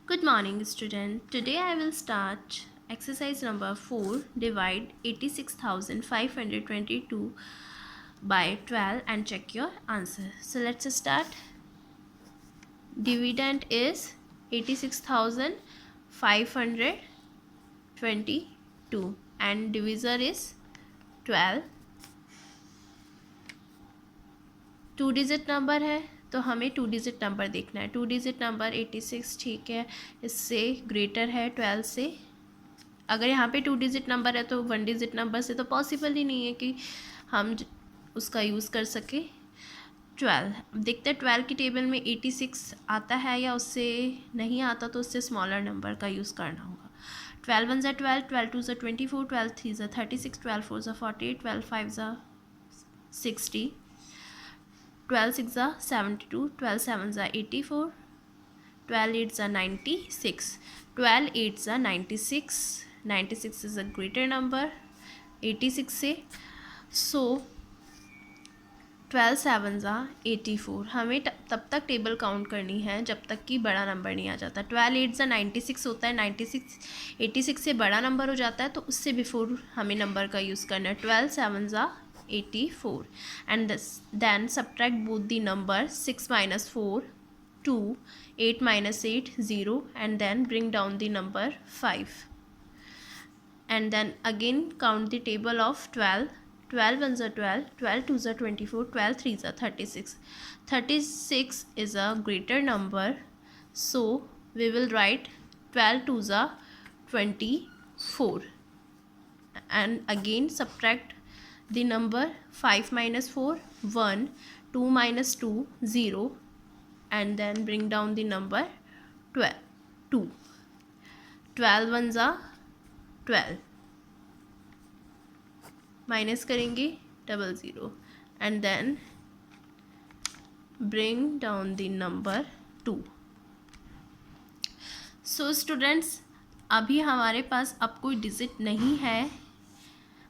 Good morning, student. Today I will start exercise number 4. Divide 86,522 by 12 and check your answer. So let's start. Dividend is 86,522 and divisor is 12. 2 digit number है तो हमें 2 digit number देखना है. 2 digit number 86 ठीक है, इससे greater है 12 से. अगर यहाँ पे 2 डिजिट नंबर है तो 1 डिजिट नंबर से तो पॉसिबल ही नहीं है कि हम उसका यूज़ कर सके. 12 देखते हैं 12 की टेबल में 86 आता है या उससे नहीं आता, तो उससे स्मॉलर नंबर का यूज़ करना होगा. 12 1 12, 12 2 24, 12 3 36, 12 4 48, 12 5 60, 12 6 72, 12 7 84, 12 8 96, 12 8 96. 96 is a greater number 86 से. सो 12 7 84. हमें तब तक टेबल काउंट करनी है जब तक कि बड़ा नंबर नहीं आ जाता. 12 8 96 होता है. 96 86 से बड़ा नंबर हो जाता है तो उससे बिफोर हमें नंबर का यूज़ करना है. 12 7 84 and then subtract both the numbers. 6 minus 4 2, 8 minus 8 0, and then bring down the number 5, and then again count the table of 12. 12 1 12, 12 2 24, 12 3 36. 36 is a greater number, so we will write 12 2 24, and again subtract the number. 5 minus 4 1, 2 minus 2 0, and then bring down the number 12 2. 12 1 12, minus करेंगे 00, and then bring down the number 2. So students, अभी हमारे पास अब कोई digit नहीं है.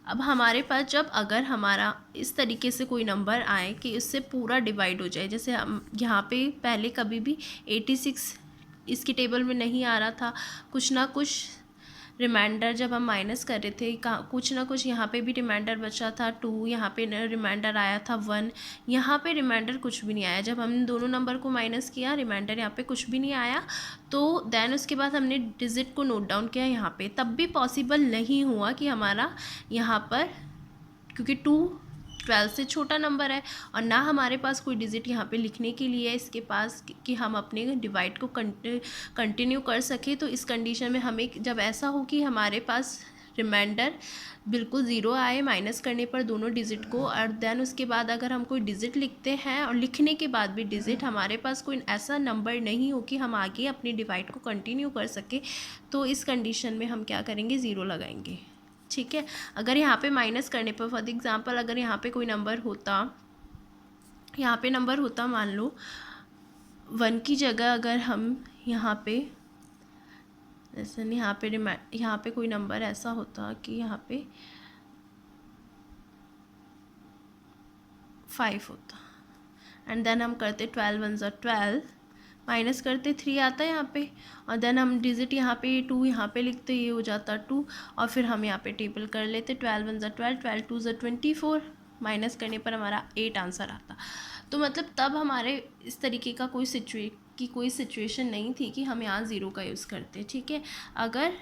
अब हमारे पास जब अगर हमारा इस तरीके से कोई नंबर आए कि उससे पूरा डिवाइड हो जाए, जैसे हम यहाँ पे पहले कभी भी 86 इसकी टेबल में नहीं आ रहा था, कुछ ना कुछ रिमाइंडर जब हम माइनस कर रहे थे, कुछ ना कुछ यहाँ पे भी रिमाइंडर बचा था. 2 यहाँ पे रिमाइंडर आया था. 1 यहाँ पे रिमाइंडर कुछ भी नहीं आया. जब हमने दोनों नंबर को माइनस किया, रिमाइंडर यहाँ पे कुछ भी नहीं आया. तो देन उसके बाद हमने डिजिट को नोट डाउन किया यहाँ पे, तब भी पॉसिबल नहीं हुआ कि हमारा यहाँ पर, क्योंकि 2 12 से छोटा नंबर है और ना हमारे पास कोई डिजिट यहाँ पे लिखने के लिए इसके पास कि हम अपने डिवाइड को कंटिन्यू कर सके. तो इस कंडीशन में हमें जब ऐसा हो कि हमारे पास रिमाइंडर बिल्कुल ज़ीरो आए माइनस करने पर दोनों डिजिट को, और देन उसके बाद अगर हम कोई डिजिट लिखते हैं और लिखने के बाद भी डिजिट हमारे पास कोई ऐसा नंबर नहीं हो कि हम आगे अपनी डिवाइड को कंटिन्यू कर सके, तो इस कंडीशन में हम क्या करेंगे, ज़ीरो लगाएंगे. ठीक है. अगर यहाँ पे माइनस करने पर, फॉर एग्जांपल अगर यहाँ पे कोई नंबर होता, यहाँ पे नंबर होता मान लो 1 की जगह, अगर हम यहाँ पे जैसे यहाँ पे कोई नंबर ऐसा होता कि यहाँ पे 5 होता, एंड देन हम करते 12 1 12, माइनस करते 3 आता है यहाँ पे, और देन हम डिजिट यहाँ पे 2 यहाँ पे लिखते, ये हो जाता 2, और फिर हम यहाँ पे टेबल कर लेते 12 1 12, 12 2 24, माइनस करने पर हमारा 8 आंसर आता. तो मतलब तब हमारे इस तरीके का कोई सिचुएशन नहीं थी कि हम यहाँ ज़ीरो का यूज़ करते. ठीक है. अगर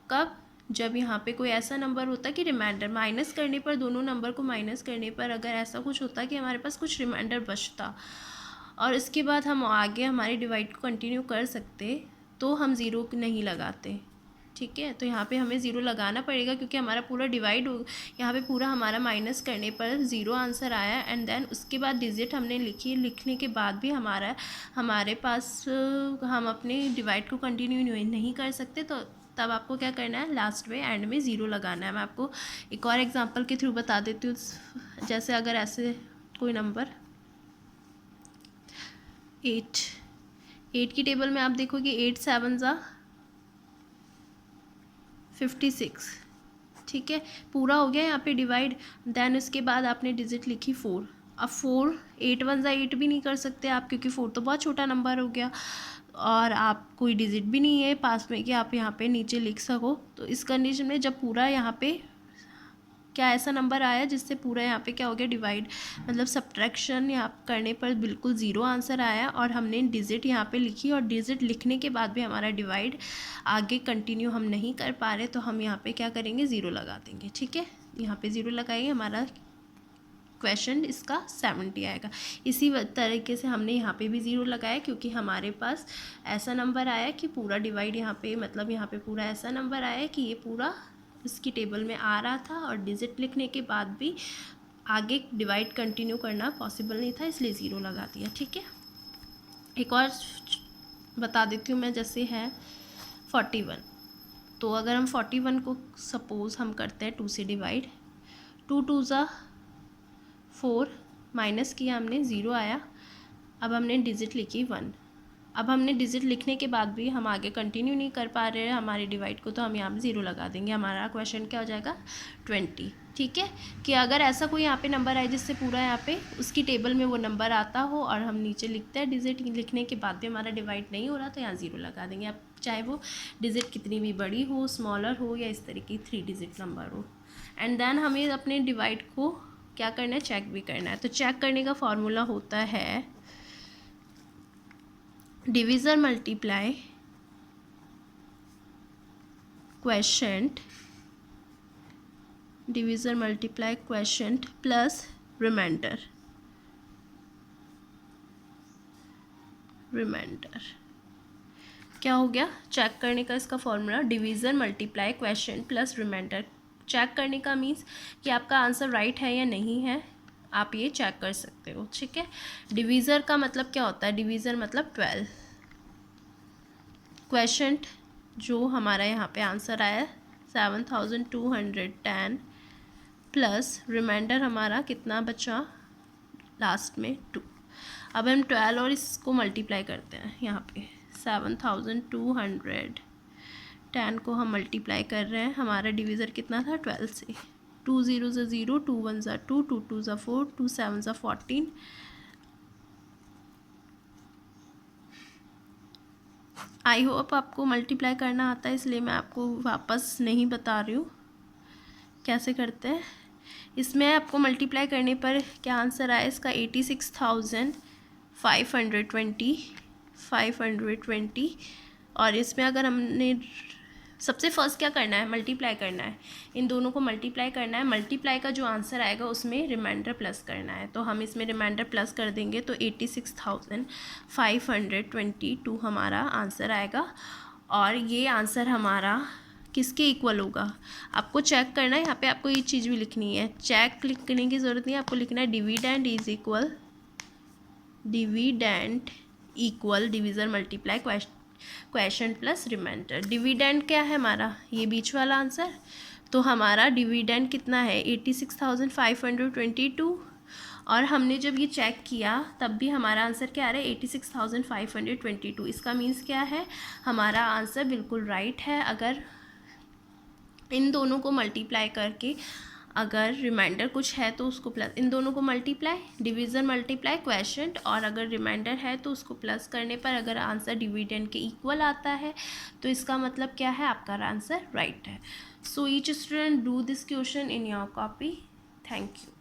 कब, जब यहाँ पे कोई ऐसा नंबर होता कि रिमाइंडर माइनस करने पर, दोनों नंबर को माइनस करने पर अगर ऐसा कुछ होता कि हमारे पास कुछ रिमाइंडर बचता और इसके बाद हम आगे हमारी डिवाइड को कंटिन्यू कर सकते, तो हम ज़ीरो नहीं लगाते. ठीक है. तो यहाँ पे हमें ज़ीरो लगाना पड़ेगा क्योंकि हमारा पूरा डिवाइड हो, यहाँ पे पूरा हमारा माइनस करने पर ज़ीरो आंसर आया, एंड देन उसके बाद डिजिट हमने लिखी, लिखने के बाद भी हमारे पास हम अपने डिवाइड को कंटिन्यू नहीं कर सकते. तो तब आपको क्या करना है, लास्ट में एंड में ज़ीरो लगाना है. मैं आपको एक और एग्जांपल के थ्रू बता देती हूँ. जैसे अगर ऐसे कोई नंबर 8 की टेबल में आप देखोगे 8 7 56. ठीक है. पूरा हो गया यहाँ पे डिवाइड. देन उसके बाद आपने डिजिट लिखी 4. अब 4 8 1 8 भी नहीं कर सकते आप, क्योंकि 4 तो बहुत छोटा नंबर हो गया. और आप कोई डिजिट भी नहीं है पास में कि आप यहाँ पे नीचे लिख सको, तो इस कंडीशन में जब पूरा यहाँ पे क्या ऐसा नंबर आया जिससे पूरा यहाँ पे क्या हो गया डिवाइड, मतलब सब्ट्रैक्शन यहाँ करने पर बिल्कुल ज़ीरो आंसर आया और हमने डिजिट यहाँ पे लिखी और डिजिट लिखने के बाद भी हमारा डिवाइड आगे कंटिन्यू हम नहीं कर पा रहे, तो हम यहाँ पे क्या करेंगे, ज़ीरो लगा देंगे। ठीक है, यहाँ पे ज़ीरो लगाएंगे, हमारा क्वेश्चन इसका 70 आएगा। इसी तरीके से हमने यहाँ पे भी ज़ीरो लगाया क्योंकि हमारे पास ऐसा नंबर आया कि पूरा डिवाइड यहाँ पे, मतलब यहाँ पे पूरा ऐसा नंबर आया कि ये पूरा इसकी टेबल में आ रहा था और डिजिट लिखने के बाद भी आगे डिवाइड कंटिन्यू करना पॉसिबल नहीं था, इसलिए ज़ीरो लगा दिया। ठीक है, एक और बता देती हूँ मैं, जैसे है 41, तो अगर हम 41 को सपोज़ हम करते हैं 2 से डिवाइड, 2 2 ज़ा 4, माइनस किया हमने, ज़ीरो आया। अब हमने डिजिट लिखी 1। अब हमने डिजिट लिखने के बाद भी हम आगे कंटिन्यू नहीं कर पा रहे हैं हमारे डिवाइड को, तो हम यहाँ पे ज़ीरो लगा देंगे। हमारा क्वेश्चन क्या हो जाएगा, 20। ठीक है, कि अगर ऐसा कोई यहाँ पे नंबर आए जिससे पूरा यहाँ पे उसकी टेबल में वो नंबर आता हो और हम नीचे लिखते हैं डिजिट लिखने के बाद भी हमारा डिवाइड नहीं हो रहा, तो यहाँ ज़ीरो लगा देंगे। अब चाहे वो डिजिट कितनी भी बड़ी हो, स्मॉलर हो या इस तरीके की 3 डिजिट नंबर हो। एंड देन हमें अपने डिवाइड को क्या करना है, चेक भी करना है। तो चेक करने का फॉर्मूला होता है divisor multiply quotient, divisor multiply quotient plus remainder. क्या हो गया, चेक करने का इसका formula divisor multiply quotient plus remainder. Check करने का मीन्स कि आपका आंसर राइट है या नहीं है, आप ये चेक कर सकते हो। ठीक है, डिवीज़र का मतलब क्या होता है, डिवीज़र मतलब 12। क्वेशेंट जो हमारा यहाँ पे आंसर आया 7210 प्लस रिमाइंडर हमारा कितना बचा लास्ट में 2। अब हम 12 और इसको मल्टीप्लाई करते हैं, यहाँ पे 7210 को हम मल्टीप्लाई कर रहे हैं, हमारा डिवीज़र कितना था 12 से। 2 0 ज़ा 0, 2 1 ज़ा 2, 2 2 ज़ा 4, 2 7 ज़ा 14। आई होप आपको मल्टीप्लाई करना आता है, इसलिए मैं आपको वापस नहीं बता रही हूँ कैसे करते हैं। इसमें आपको मल्टीप्लाई करने पर क्या आंसर आया इसका 86,520। और इसमें अगर हमने सबसे फर्स्ट क्या करना है, मल्टीप्लाई करना है, इन दोनों को मल्टीप्लाई करना है। मल्टीप्लाई का जो आंसर आएगा उसमें रिमाइंडर प्लस करना है, तो हम इसमें रिमाइंडर प्लस कर देंगे, तो 86,522 हमारा आंसर आएगा। और ये आंसर हमारा किसके इक्वल होगा, आपको चेक करना है। यहाँ पे आपको ये चीज़ भी लिखनी है, चेक लिखने की ज़रूरत नहीं है, आपको लिखना है dividend is equal, dividend equal divisor multiply question plus remainder. Dividend क्या है हमारा, ये बीच वाला आंसर, तो हमारा डिविडेंड कितना है 86,522। और हमने जब ये चेक किया तब भी हमारा आंसर क्या आ रहा है 86,522। इसका मीन्स क्या है, हमारा आंसर बिल्कुल राइट है। अगर इन दोनों को मल्टीप्लाई करके अगर रिमाइंडर कुछ है तो उसको प्लस, इन दोनों को मल्टीप्लाई, डिवीज़र मल्टीप्लाई क्वेश्चन, और अगर रिमाइंडर है तो उसको प्लस करने पर अगर आंसर डिविडेंड के इक्वल आता है तो इसका मतलब क्या है, आपका आंसर राइट है। So each student do this question in your copy. Thank you.